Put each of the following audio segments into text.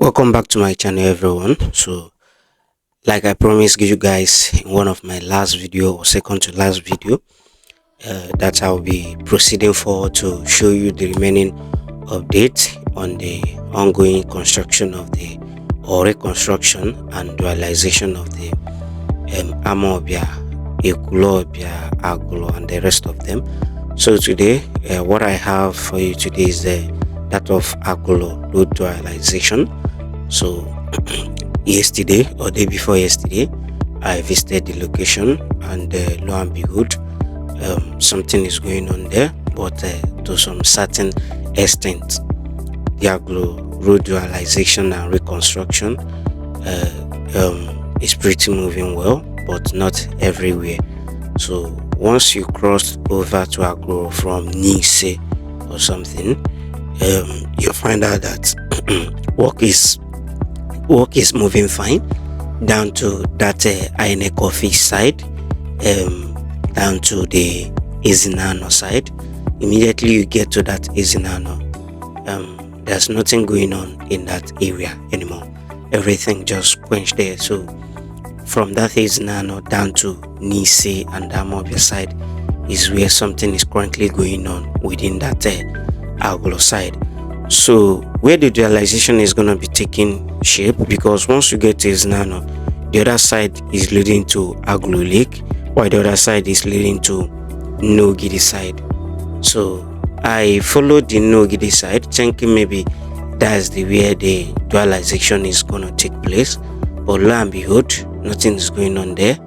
Welcome back to my channel, everyone. So like I promised you guys in one of my last video or second to last video, that I'll be proceeding forward to show you the remaining update on the ongoing construction of the or reconstruction and dualization of the Amobia, Agulu, and the rest of them. So today, what I have for you today is that of Agulu road dualization. So yesterday or day before yesterday, I visited the location, and lo and behold, something is going on there, but to some certain extent. The Agulu road dualization and reconstruction is pretty moving well, but not everywhere. So once you cross over to Agulu from Nice or something, you'll find out that work is moving fine down to that INEC office side, down to the Izinano side. Immediately you get to that Izinano, there's nothing going on in that area anymore. Everything just quenched there. So from that Izinano down to Nice and Amobia side is where something is currently going on within that Agulu side. So where the dualization is going to be taking shape, because once you get to Izinano, the other side is leading to Agulu Lake, while the other side is leading to Nogidi side. So I followed the Nogidi side, thinking maybe that's the where the dualization is going to take place, but lo and behold, nothing is going on there.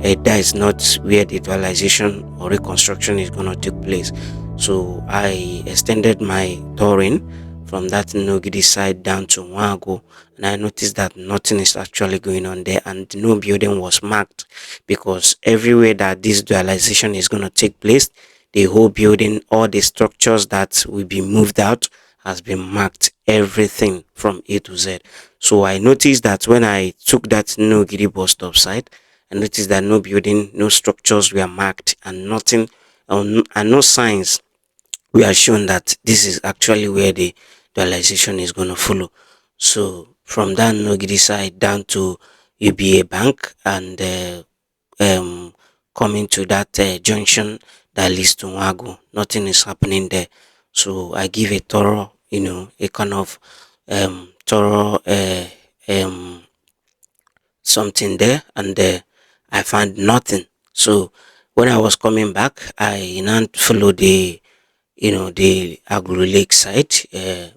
That is not where the dualization or reconstruction is going to take place. So I extended my touring from that Nogidi side down to Wago, and I noticed that nothing is actually going on there, and no building was marked, because everywhere that this dualization is going to take place, the whole building, all the structures that will be moved out has been marked, everything from A to Z. So I noticed that when I took that Nogidi bus stop side, I noticed that no building, no structures were marked, and nothing, and no signs we are shown that this is actually where the dualization is going to follow. So from that Nogidi side down to UBA Bank, and coming to that junction that leads to Wago, nothing is happening there. So I give a thorough, a kind of thorough something there, and I found nothing. So when I was coming back, I now followed the the Agulu Lake side,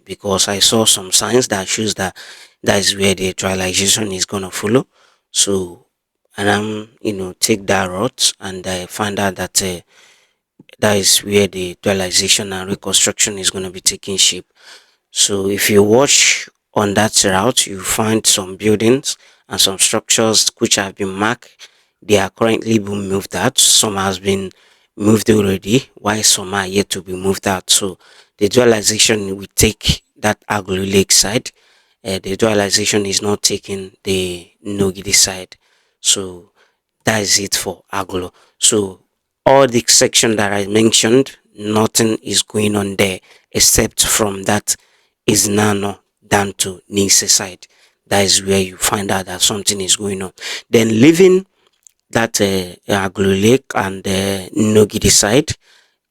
because I saw some signs that shows that that is where the trialization is gonna follow. So and I'm take that route, and I find out that that is where the dualization and reconstruction is gonna be taking shape. So if you watch on that route, you find some buildings and some structures which have been marked. They are currently being moved out. Some has been moved already, while some are yet to be moved out. So the dualization will take that Agulu Lake side. The dualization is not taking the Nogidi side. So that is it for Agulu. So all the section that I mentioned, nothing is going on there except from that is Nano down to Nice side. That is where you find out that something is going on. Then leaving that Agulu Lake and Nogidi side,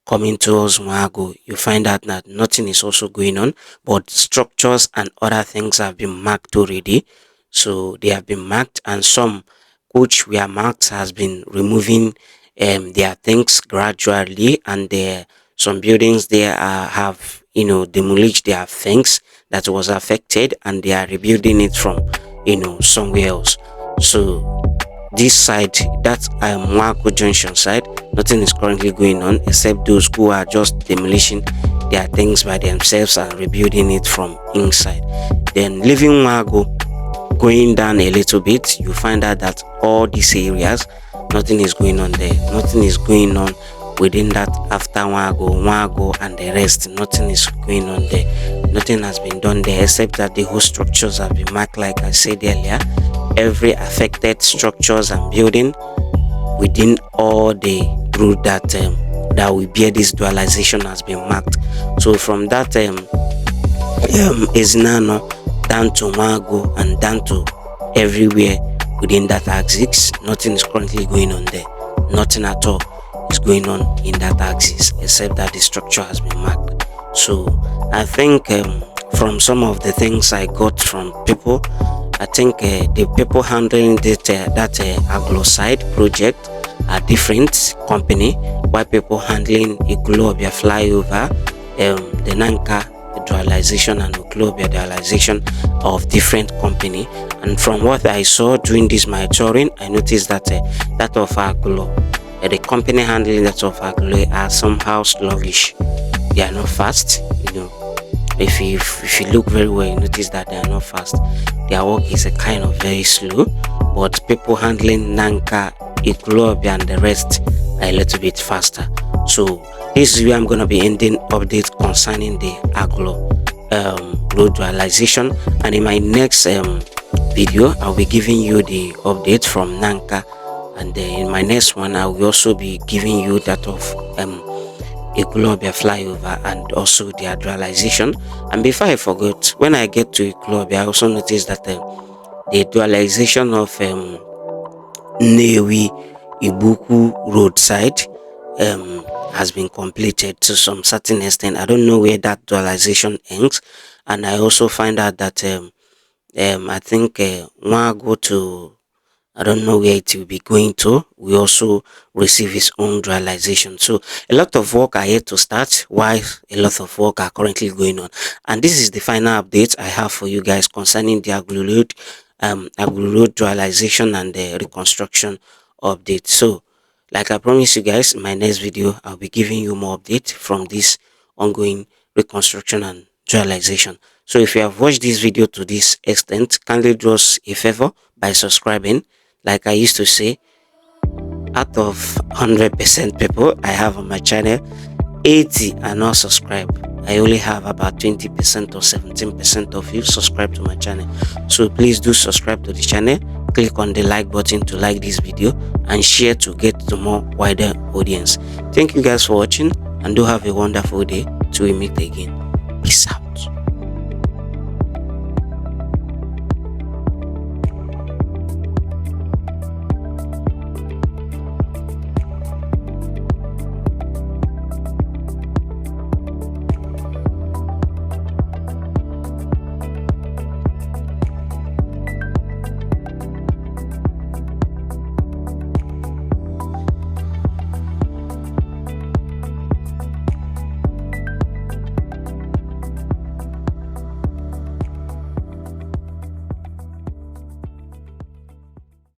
coming towards Wago, you find out that nothing is also going on, but structures and other things have been marked already. So they have been marked, and some which were marked has been removing their things gradually, and some buildings there have demolished their things that was affected, and they are rebuilding it from somewhere else. So this side, that Mwako Junction side, nothing is currently going on except those who are just demolishing their things by themselves and rebuilding it from inside. Then leaving Mwago, going down a little bit, you find out that all these areas, nothing is going on there. Nothing is going on within that after Wago and the rest. Nothing is going on there. Nothing has been done there except that the whole structures have been marked, like I said earlier. Every affected structures and building within all the route that will bear this dualization has been marked. So from that Izinano down to Wago and down to everywhere within that axis. Nothing is currently going on there. Nothing at all is going on in that axis except that the structure has been marked. So I think from some of the things I got from people, I think the people handling that Agulu side project are different company, while people handling Igulobia flyover, the Nanka dualization and Igulobia dualization of different company. And from what I saw during this my touring, I noticed that that of Agulu, the company handling that of Agulu are somehow sluggish. They are not fast, you know. If you look very well, you notice that they are not fast. Their work is a kind of very slow, but people handling Nanka, Igulobia and the rest are a little bit faster. So this is where I'm gonna be ending updates concerning the Agulu road dualization, and in my next video I'll be giving you the update from Nanka, and in my next one I will also be giving you that of Igulobia flyover and also their dualization. And before I forget, when I get to Igulobia, I also noticed that the dualization of Newi Ibuku roadside has been completed to some certain extent. I don't know where that dualization ends, and I also find out that I think when I go to, I don't know where it will be going to, we also receive its own dualization. So a lot of work are yet to start, while a lot of work are currently going on. And this is the final update I have for you guys concerning the Agulu road dualization and the reconstruction update. So like I promised you guys, in my next video I'll be giving you more update from this ongoing reconstruction and dualization. So if you have watched this video to this extent, kindly do us a favor by subscribing. Like I used to say, out of 100% people I have on my channel, 80 are not subscribed. I only have about 20% or 17% of you subscribe to my channel. So please do subscribe to the channel, click on the like button to like this video, and share to get to more wider audience. Thank you guys for watching, and do have a wonderful day till we meet again. Peace out.